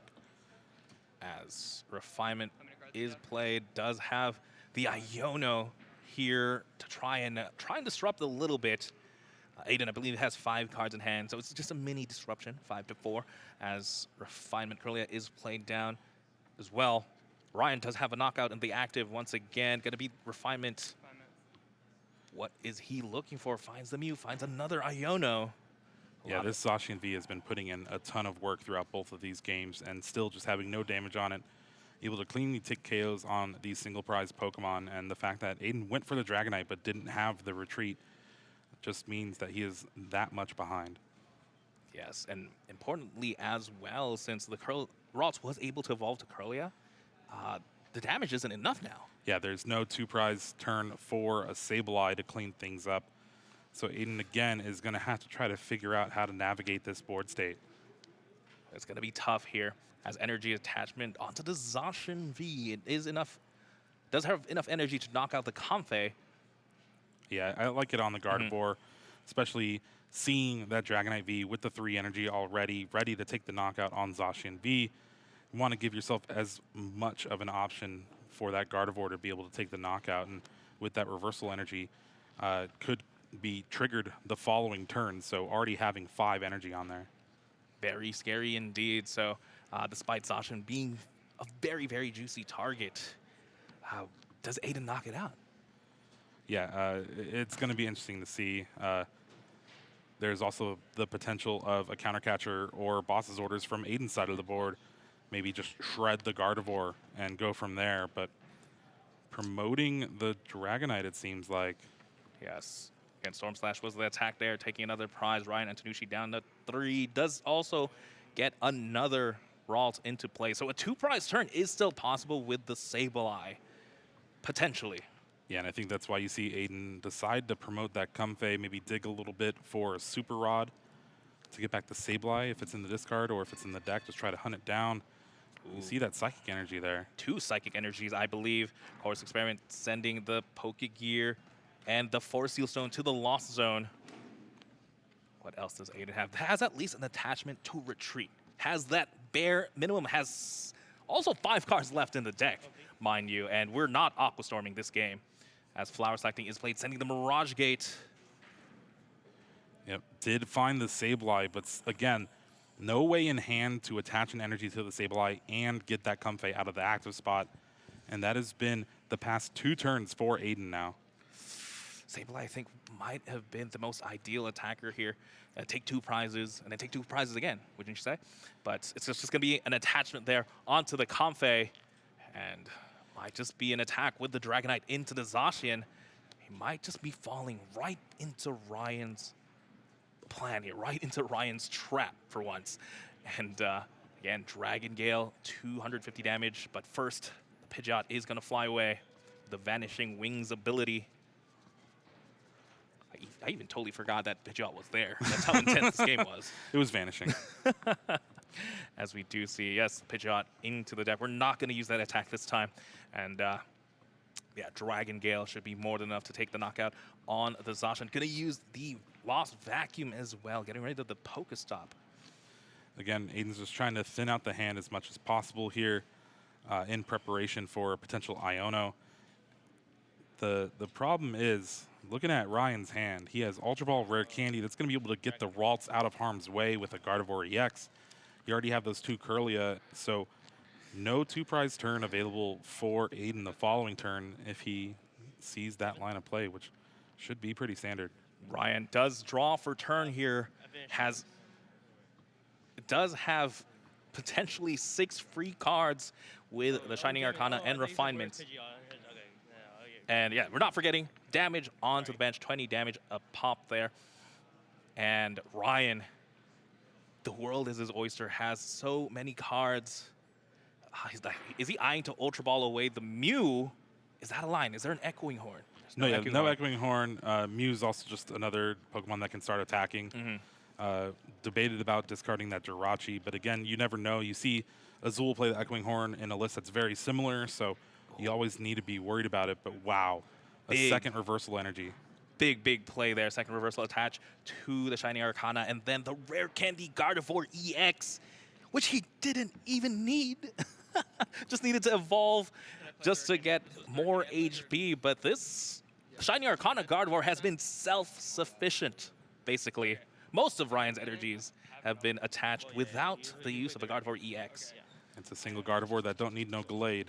As Refinement is played, does have the Iono here to try and disrupt a little bit. Aiden, I believe, has 5 cards in hand, so it's just a mini disruption, 5-4, as Refinement Kirlia is played down as well. Ryan does have a knockout in the active once again. Going to be Refinement. What is he looking for? Finds the Mew, finds another Iono. Yeah, this Zacian V has been putting in a ton of work throughout both of these games and still just having no damage on it. Able to cleanly take KOs on these single prize Pokemon, and the fact that Aiden went for the Dragonite but didn't have the retreat just means that he is that much behind. Yes, and importantly as well, since the Ralts was able to evolve to Kirlia, the damage isn't enough now. Yeah, there's no 2-prize turn for a Sableye to clean things up. So Aiden, again, is going to have to try to figure out how to navigate this board state. It's going to be tough here as energy attachment onto the Zacian V. It is enough, does have enough energy to knock out the Comfey. Yeah, I like it on the Gardevoir, especially seeing that Dragonite V with the 3 energy already ready to take the knockout on Zacian V. You want to give yourself as much of an option for that Gardevoir to be able to take the knockout, and with that reversal energy could be triggered the following turn, so already having 5 energy on there. Very scary indeed. So despite Zacian being a very, very juicy target, does Aiden knock it out? Yeah, it's going to be interesting to see. There's also the potential of a countercatcher or boss's orders from Aiden's side of the board. Maybe just shred the Gardevoir and go from there. But promoting the Dragonite, it seems like. Yes. Again, Storm Slash was the attack there, taking another prize. Ryan Antonucci down to 3. Does also get another Ralt into play. So a 2-prize turn is still possible with the Sableye, potentially. Yeah, and I think that's why you see Aiden decide to promote that Comfey, maybe dig a little bit for a Super Rod to get back the Sableye if it's in the discard, or if it's in the deck, just try to hunt it down. Ooh. You see that Psychic energy there. 2 Psychic energies, I believe. Course Experiment sending the Pokegear and the Force Seal Stone to the Lost Zone. What else does Aiden have? Has at least an attachment to Retreat. Has that bare minimum, has also 5 cards left in the deck, mind you, and we're not Aqua Storming this game. As Flower Selecting is played, sending the Mirage Gate. Yep, did find the Sableye, but again, no way in hand to attach an energy to the Sableye and get that Comfey out of the active spot. And that has been the past 2 turns for Aiden now. Sableye, I think, might have been the most ideal attacker here. Take 2 prizes, and then take 2 prizes again, wouldn't you say? But it's just going to be an attachment there onto the Comfey, and might just be an attack with the Dragonite into the Zacian. He might just be falling right into Ryan's plan here, right into Ryan's trap for once. And again, Dragon Gale, 250 damage, but first, the Pidgeot is going to fly away. The Vanishing Wings ability. I even totally forgot that Pidgeot was there. That's how intense this game was. It was vanishing. As we do see, yes, Pidgeot into the deck. We're not going to use that attack this time. And yeah, Dragon Gale should be more than enough to take the knockout on the Zacian. Going to use the Lost Vacuum as well, getting ready to the Pokestop. Again, Aiden's just trying to thin out the hand as much as possible here in preparation for a potential Iono. The problem is, looking at Ryan's hand, he has Ultra Ball, Rare Candy that's going to be able to get the Ralts out of harm's way with a Gardevoir EX. You already have those 2 Curlia, so no 2-prize turn available for Aiden the following turn if he sees that line of play, which should be pretty standard. Ryan does draw for turn here, does have potentially 6 free cards with the Shining Arcana and Refinement. And yeah, we're not forgetting damage onto the bench, 20 damage a pop there. And Ryan, the world is his oyster, has so many cards. Is he eyeing to Ultra Ball away the Mew? Is that a line? Is there an Echoing Horn? No Echoing Horn. Mew's also just another Pokemon that can start attacking. Debated about discarding that Jirachi, but again, you never know. You see Azul play the Echoing Horn in a list that's very similar, so you always need to be worried about it. But wow, a second reversal energy. Big play there. Second reversal attach to the Shining Arcana, and then the Rare Candy Gardevoir EX, which he didn't even need. Just needed to evolve just to get more HP, but this Shining Arcana Gardevoir has been self-sufficient, basically. Most of Ryan's energies have been attached without the use of a Gardevoir EX. It's a single Gardevoir that don't need no Glade.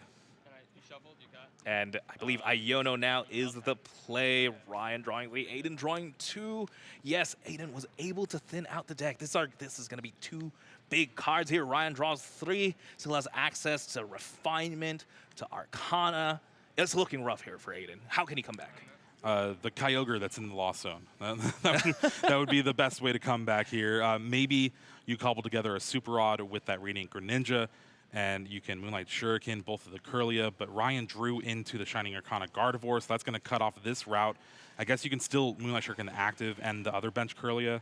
And I believe Iono now is the play. Ryan drawing 3, Aiden drawing 2. Yes, Aiden was able to thin out the deck. This is going to be 2 big cards here. Ryan draws 3, still has access to Refinement, to Arcana. It's looking rough here for Aiden. How can he come back? The Kyogre that's in the Lost Zone. That would be the best way to come back here. Maybe you cobble together a Super Odd with that Radiant Greninja, and you can Moonlight Shuriken, both of the Curlia, but Ryan drew into the Shining Arcana Gardevoir, so that's going to cut off this route. I guess you can still Moonlight Shuriken the active and the other bench Curlia,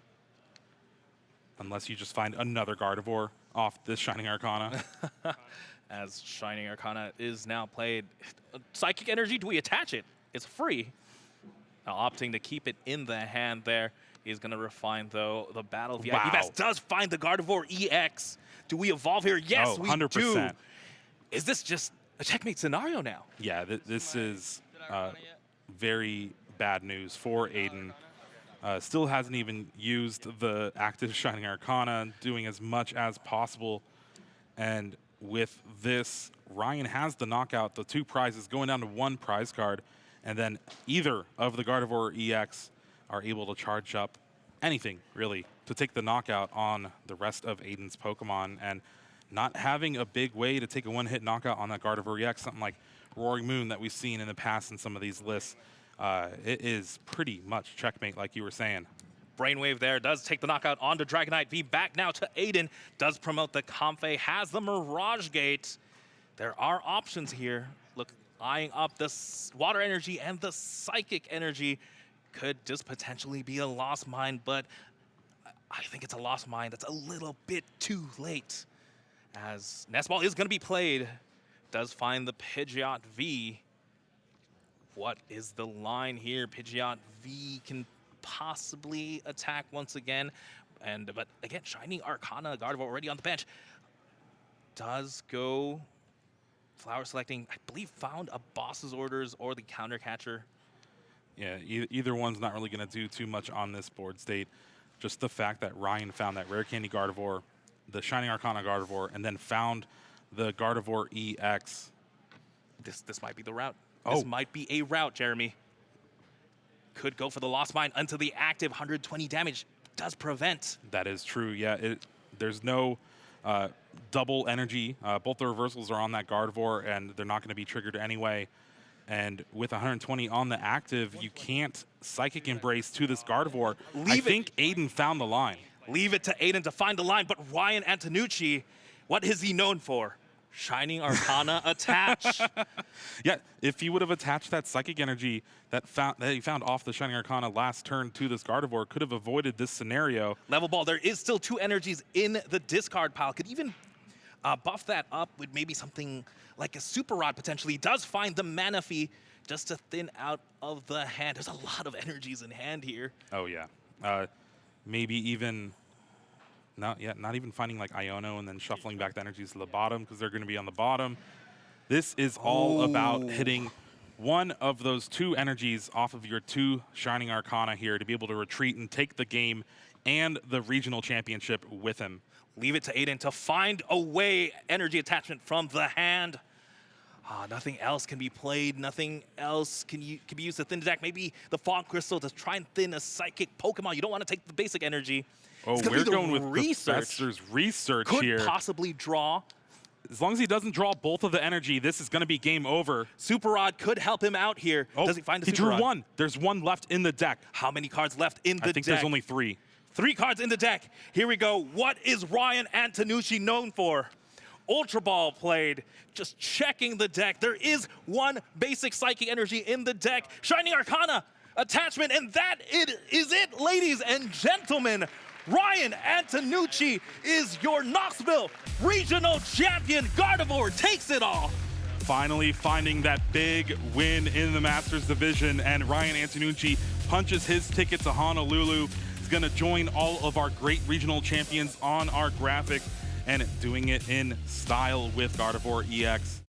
unless you just find another Gardevoir off this Shining Arcana. As Shining Arcana is now played. Psychic Energy, do we attach it? It's free. Now opting to keep it in the hand there. He's going to refine, though, the Battle VIP Pass does find the Gardevoir EX. Do we evolve here? Yes, we 100%. do. Is this just a checkmate scenario now? Yeah, this is very bad news for Aiden. Still hasn't even used the active Shining Arcana, doing as much as possible. And with this, Ryan has the knockout, the 2 prizes going down to 1 prize card. And then either of the Gardevoir EX are able to charge up anything, really, to take the knockout on the rest of Aiden's Pokemon. And not having a big way to take a 1-hit knockout on that Gardevoir EX, something like Roaring Moon that we've seen in the past in some of these lists, it is pretty much checkmate, like you were saying. Brainwave there does take the knockout onto Dragonite V. Back now to Aiden. Does promote the Comfey, has the Mirage Gate. There are options here. Look, eyeing up the Water Energy and the Psychic Energy. Could just potentially be a Lost Mine, but I think it's a Lost Mine that's a little bit too late. As Nest Ball is going to be played. Does find the Pidgeot V. What is the line here? Pidgeot V can possibly attack once again. But again, Shining Arcana Gardevoir already on the bench. Does go Flower Selecting, I believe, found a Boss's Orders or the Counter Catcher. Yeah, either one's not really going to do too much on this board state. Just the fact that Ryan found that Rare Candy Gardevoir, the Shining Arcana Gardevoir, and then found the Gardevoir EX. This might be the route. This might be a route, Jeremy. could go for the Lost Mine until the active 120 damage does prevent. That is true, yeah. There's no double energy. Both the reversals are on that Gardevoir, and they're not going to be triggered anyway. And with 120 on the active, you can't Psychic Embrace to this Gardevoir. I think Aiden found the line. Leave it to Aiden to find the line, but Ryan Antonucci, what is he known for? Shining Arcana attach. Yeah, if he would have attached that Psychic Energy that he found off the Shining Arcana last turn to this Gardevoir, could have avoided this scenario. Level ball, there is still 2 energies in the discard pile. Could even buff that up with maybe something like a Super Rod potentially. He does find the Manaphy just to thin out of the hand. There's a lot of energies in hand here. Oh, yeah. Maybe even... not even finding like Iono and then shuffling back the energies to the bottom because they're going to be on the bottom. This is all about hitting one of those 2 energies off of your 2 Shining Arcana here to be able to retreat and take the game and the regional championship with him. Leave it to Aiden to find a way energy attachment from the hand. Nothing else can be played. Nothing else can be used to thin the deck. Maybe the Fog Crystal to try and thin a Psychic Pokemon. You don't want to take the basic energy. Oh, we're going with Professor's Research here. Could possibly draw. As long as he doesn't draw both of the energy, this is going to be game over. Super Rod could help him out here. Oh, does he find the Super Super Rod? Rod? 1. There's 1 left in the deck. How many cards left in the deck? I think there's only 3. 3 cards in the deck. Here we go. What is Ryan Antonucci known for? Ultra Ball played, just checking the deck. There is 1 basic Psychic Energy in the deck. Shining Arcana attachment, and that is it, ladies and gentlemen. Ryan Antonucci is your Knoxville Regional Champion. Gardevoir takes it all. Finally finding that big win in the Masters Division, and Ryan Antonucci punches his ticket to Honolulu. He's going to join all of our great regional champions on our graphic, and doing it in style with Gardevoir EX.